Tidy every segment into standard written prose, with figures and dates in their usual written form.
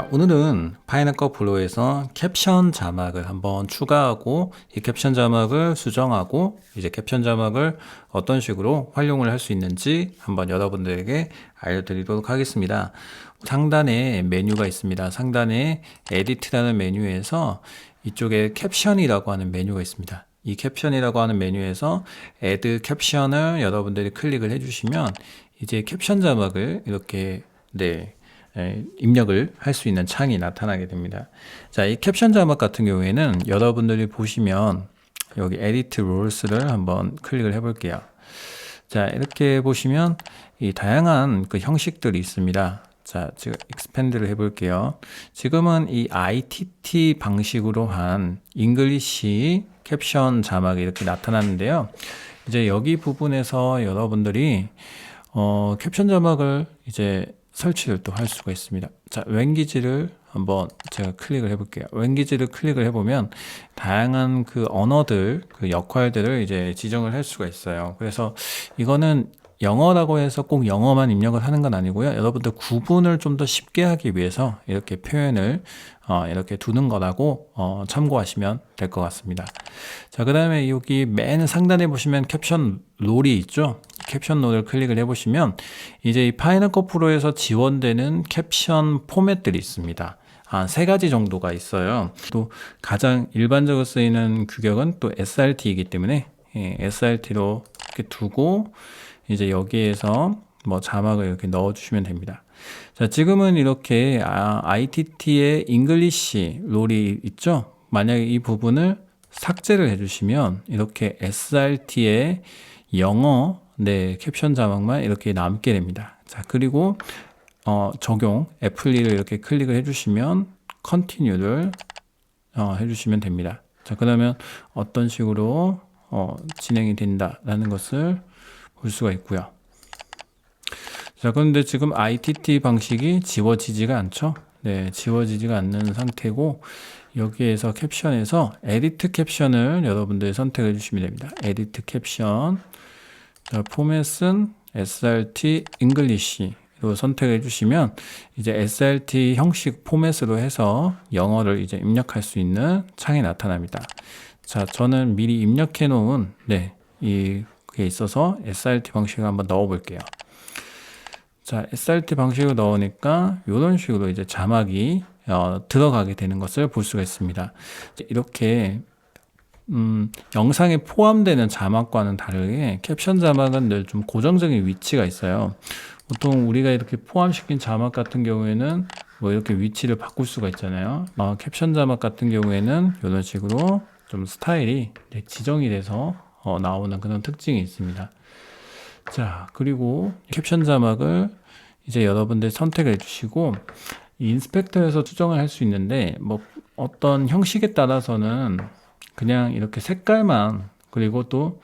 오늘은 파이널컷 프로에서 캡션 자막을 한번 추가하고 이 캡션 자막을 수정하고 이제 캡션 자막을 어떤 식으로 활용을 할 수 있는지 한번 여러분들에게 알려드리도록 하겠습니다. 상단에 메뉴가 있습니다. 상단에 에디트라는 메뉴에서 이쪽에 캡션이라고 하는 메뉴가 있습니다. 이 캡션이라고 하는 메뉴에서 애드 캡션을 여러분들이 클릭을 해주시면 이제 캡션 자막을 이렇게 입력을 할 수 있는 창이 나타나게 됩니다. 자, 이 캡션 자막 같은 경우에는 여러분들이 보시면 여기 Edit Rules를 한번 클릭을 해볼게요. 자, 이렇게 보시면 이 다양한 그 형식들이 있습니다. 자, 지금 expand를 해볼게요. 지금은 이 ITT 방식으로 한 English 캡션 자막이 이렇게 나타났는데요. 이제 여기 부분에서 여러분들이 캡션 자막을 이제 설치를 또 할 수가 있습니다. 자, 랭귀지를 한번 제가 클릭을 해볼게요. 랭귀지를 클릭을 해보면 다양한 그 언어들, 그 역할들을 이제 지정을 할 수가 있어요. 그래서 이거는 영어라고 해서 꼭 영어만 입력을 하는 건 아니고요. 여러분들 구분을 좀 더 쉽게 하기 위해서 이렇게 표현을 이렇게 두는 거라고 참고하시면 될 것 같습니다. 자, 그 다음에 여기 맨 상단에 보시면 캡션 롤이 있죠. 캡션 롤을 클릭을 해보시면 이제 이 파이널컷 프로에서 지원되는 캡션 포맷들이 있습니다. 한 3가지 정도가 있어요. 또 가장 일반적으로 쓰이는 규격은 또 SRT이기 때문에 SRT로 이렇게 두고 이제 여기에서 뭐 자막을 이렇게 넣어주시면 됩니다. 자, 지금은 이렇게 ITT의 English 롤이 있죠. 만약에 이 부분을 삭제를 해주시면 이렇게 SRT의 영어 캡션 자막만 이렇게 남게 됩니다. 자, 그리고 적용 애플리를 이렇게 클릭을 해주시면 Continue를 해주시면 됩니다. 자, 그러면 어떤 식으로 진행이 된다라는 것을 볼 수가 있고요. 자, 그런데 지금 ITT 방식이 지워지지가 않죠. 네, 지워지지가 않는 상태고 여기에서 캡션에서 에디트 캡션을 여러분들이 선택해 주시면 됩니다. 에디트 캡션. 자, 포맷은 SRT English로 선택해 주시면 이제 SRT 형식 포맷으로 해서 영어를 이제 입력할 수 있는 창이 나타납니다. 자, 저는 미리 입력해 놓은 이게 있어서 SRT 방식을 한번 넣어 볼게요. 자, SRT 방식으로 넣으니까 이런 식으로 이제 자막이 들어가게 되는 것을 볼 수가 있습니다. 이렇게 영상에 포함되는 자막과는 다르게 캡션 자막은 늘 좀 고정적인 위치가 있어요. 보통 우리가 이렇게 포함시킨 자막 같은 경우에는 뭐 이렇게 위치를 바꿀 수가 있잖아요. 캡션 자막 같은 경우에는 이런 식으로 좀 스타일이 지정이 돼서 나오는 그런 특징이 있습니다. 자, 그리고 캡션 자막을 이제 여러분들 선택을 해주시고 이 인스펙터에서 수정을 할 수 있는데 뭐 어떤 형식에 따라서는 그냥 이렇게 색깔만 그리고 또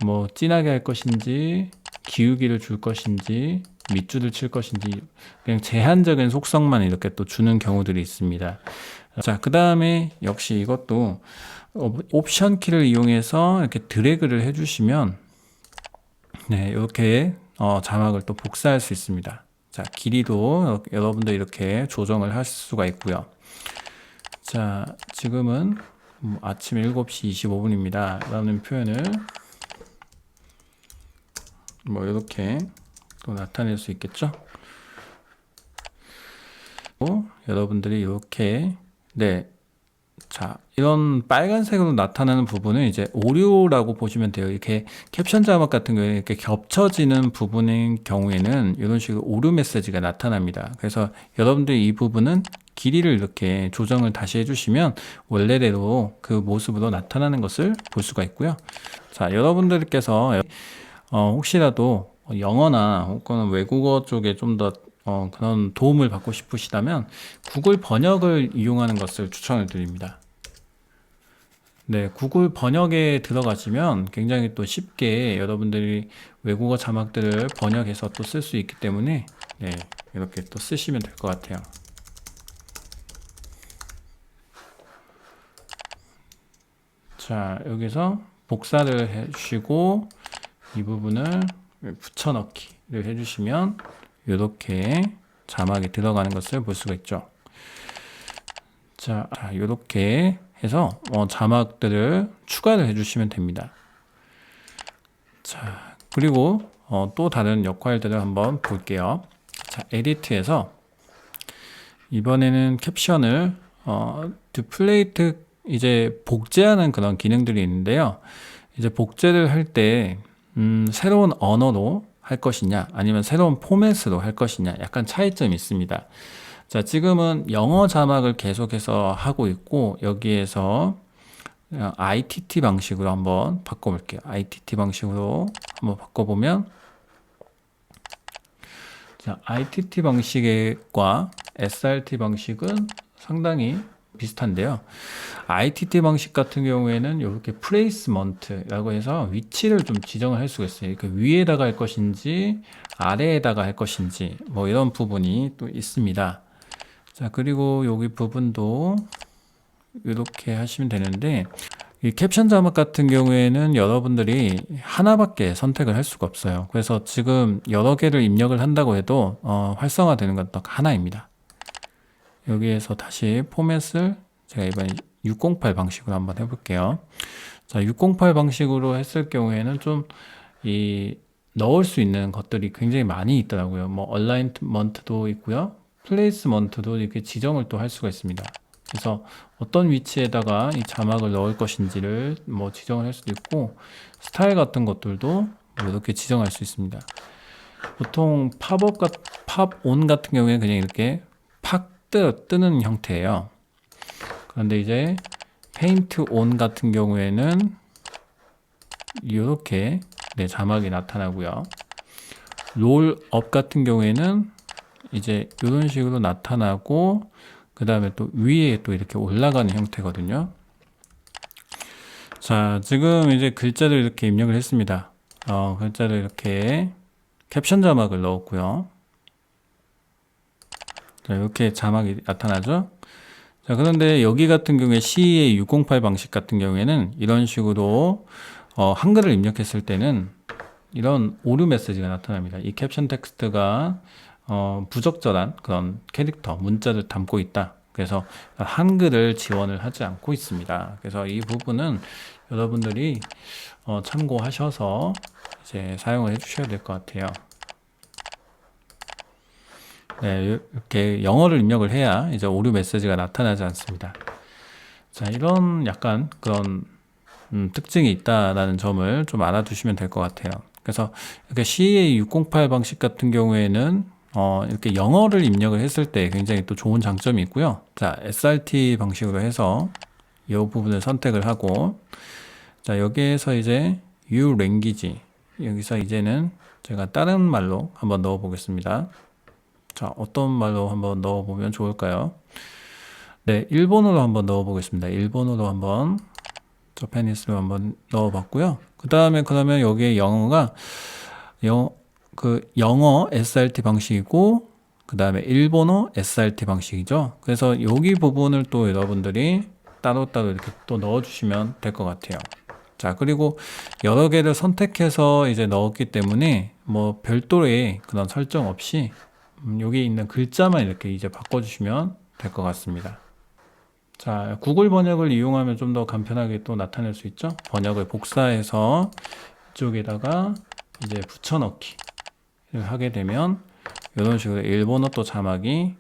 뭐 진하게 할 것인지 기울기를 줄 것인지 밑줄을 칠 것인지 그냥 제한적인 속성만 이렇게 또 주는 경우들이 있습니다. 자, 그 다음에 역시 이것도 옵션 키를 이용해서 이렇게 드래그를 해주시면 이렇게 자막을 또 복사할 수 있습니다. 자, 길이도 여러분들 이렇게 조정을 할 수가 있고요. 자, 지금은 아침 7시 25분입니다. 라는 표현을 뭐 이렇게 또 나타낼 수 있겠죠. 여러분들이 이렇게 자, 이런 빨간색으로 나타나는 부분은 이제 오류라고 보시면 돼요. 이렇게 캡션 자막 같은 경우에 이렇게 겹쳐지는 부분인 경우에는 이런 식으로 오류 메시지가 나타납니다. 그래서 여러분들이 이 부분은 길이를 이렇게 조정을 다시 해주시면 원래대로 그 모습으로 나타나는 것을 볼 수가 있고요. 자, 여러분들께서 혹시라도 영어나 혹은 외국어 쪽에 좀 더 그런 도움을 받고 싶으시다면 구글 번역을 이용하는 것을 추천을 드립니다. 네, 구글 번역에 들어가시면 굉장히 또 쉽게 여러분들이 외국어 자막들을 번역해서 또 쓸 수 있기 때문에 이렇게 또 쓰시면 될 것 같아요. 자, 여기서 복사를 해주시고 이 부분을 붙여넣기를 해주시면 이렇게 자막이 들어가는 것을 볼 수가 있죠. 자, 이렇게 해서 자막들을 추가를 해주시면 됩니다. 자, 그리고 또 다른 역할들을 한번 볼게요. 자, 에디트에서 이번에는 캡션을 듀플레이트 이제 복제하는 그런 기능들이 있는데요. 이제 복제를 할 때 새로운 언어로 할 것이냐 아니면 새로운 포맷으로 할 것이냐 약간 차이점이 있습니다. 자, 지금은 영어 자막을 계속해서 하고 있고 여기에서 ITT 방식으로 한번 바꿔볼게요. ITT 방식으로 한번 바꿔보면 자, ITT 방식과 SRT 방식은 상당히 비슷한데요. ITT 방식 같은 경우에는 이렇게 플레이스먼트라고 해서 위치를 좀 지정을 할 수가 있어요. 그 위에다가 할 것인지 아래에다가 할 것인지 뭐 이런 부분이 또 있습니다. 자, 그리고 여기 부분도 이렇게 하시면 되는데 이 캡션 자막 같은 경우에는 여러분들이 하나밖에 선택을 할 수가 없어요. 그래서 지금 여러 개를 입력을 한다고 해도 활성화되는 건 딱 하나입니다. 여기에서 다시 포맷을 제가 이번에 608 방식으로 한번 해볼게요. 자, 608 방식으로 했을 경우에는 좀 넣을 수 있는 것들이 굉장히 많이 있더라고요. 뭐 얼라인먼트도 있고요, 플레이스먼트도 이렇게 지정을 또 할 수가 있습니다. 그래서 어떤 위치에다가 이 자막을 넣을 것인지를 뭐 지정을 할 수도 있고 스타일 같은 것들도 뭐 이렇게 지정할 수 있습니다. 보통 팝온 같은 경우에는 그냥 이렇게 팍 뜨는 형태예요. 그런데 이제 페인트 온 같은 경우에는 이렇게 자막이 나타나고요. 롤업 같은 경우에는 이제 이런 식으로 나타나고 그 다음에 또 위에 또 이렇게 올라가는 형태거든요. 자, 지금 이제 글자를 이렇게 입력을 했습니다. 글자를 이렇게 캡션 자막을 넣었고요. 자, 이렇게 자막이 나타나죠. 자, 그런데 여기 같은 경우에 CA 608 방식 같은 경우에는 이런 식으로 한글을 입력했을 때는 이런 오류 메시지가 나타납니다. 이 캡션 텍스트가 부적절한 그런 캐릭터, 문자를 담고 있다. 그래서 한글을 지원을 하지 않고 있습니다. 그래서 이 부분은 여러분들이 참고하셔서 이제 사용을 해주셔야 될 것 같아요. 네, 이렇게 영어를 입력을 해야 이제 오류 메시지가 나타나지 않습니다. 자, 이런 약간 그런 특징이 있다라는 점을 좀 알아두시면 될 것 같아요. 그래서 이렇게 CA 608 방식 같은 경우에는 이렇게 영어를 입력을 했을 때 굉장히 또 좋은 장점이 있고요. 자, SRT 방식으로 해서 이 부분을 선택을 하고 자, 여기에서 이제 U language 여기서 이제는 제가 다른 말로 한번 넣어 보겠습니다. 자, 어떤 말로 한번 넣어 보면 좋을까요? 네, 일본어로 한번 넣어 보겠습니다. 일본어로 한번 저페니스로 한번 넣어 봤고요. 그 다음에 그러면 여기에 영어가 영어 SRT 방식이고 그 다음에 일본어 SRT 방식이죠. 그래서 여기 부분을 또 여러분들이 따로따로 이렇게 또 넣어 주시면 될 것 같아요. 자, 그리고 여러 개를 선택해서 이제 넣었기 때문에 뭐 별도의 그런 설정 없이 여기 있는 글자만 이렇게 이제 바꿔주시면 될 것 같습니다. 자, 구글 번역을 이용하면 좀 더 간편하게 또 나타낼 수 있죠. 번역을 복사해서 이쪽에다가 이제 붙여넣기를 하게 되면 이런 식으로 일본어 또 자막이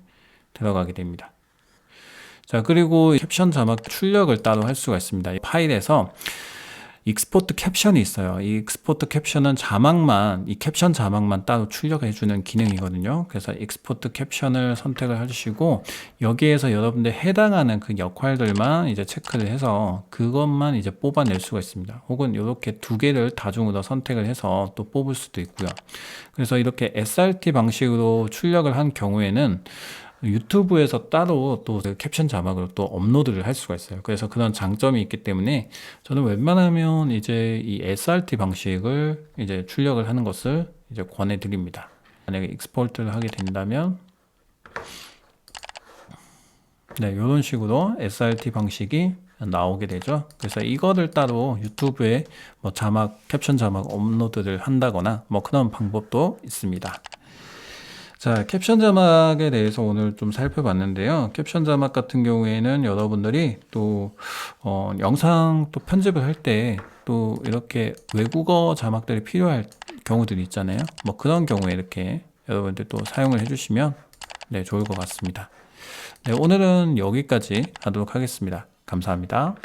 들어가게 됩니다. 자, 그리고 캡션 자막 출력을 따로 할 수가 있습니다. 이 파일에서 익스포트 캡션이 있어요. 이 익스포트 캡션은 이 캡션 자막만 따로 출력해주는 기능이거든요. 그래서 익스포트 캡션을 선택을 해주시고 여기에서 여러분들 해당하는 그 역할들만 이제 체크를 해서 그것만 이제 뽑아낼 수가 있습니다. 혹은 이렇게 두 개를 다중으로 선택을 해서 또 뽑을 수도 있고요. 그래서 이렇게 SRT 방식으로 출력을 한 경우에는 유튜브에서 따로 또 캡션 자막으로 또 업로드를 할 수가 있어요. 그래서 그런 장점이 있기 때문에 저는 웬만하면 이제 이 SRT 방식을 이제 출력을 하는 것을 이제 권해드립니다. 만약에 익스포트를 하게 된다면 네, 이런 식으로 SRT 방식이 나오게 되죠. 그래서 이거를 따로 유튜브에 뭐 캡션 자막 업로드를 한다거나 뭐 그런 방법도 있습니다. 자, 캡션 자막에 대해서 오늘 좀 살펴봤는데요. 캡션 자막 같은 경우에는 여러분들이 또, 영상 또 편집을 할 때 또 이렇게 외국어 자막들이 필요할 경우들이 있잖아요. 뭐 그런 경우에 이렇게 여러분들 또 사용을 해주시면 네, 좋을 것 같습니다. 네, 오늘은 여기까지 하도록 하겠습니다. 감사합니다.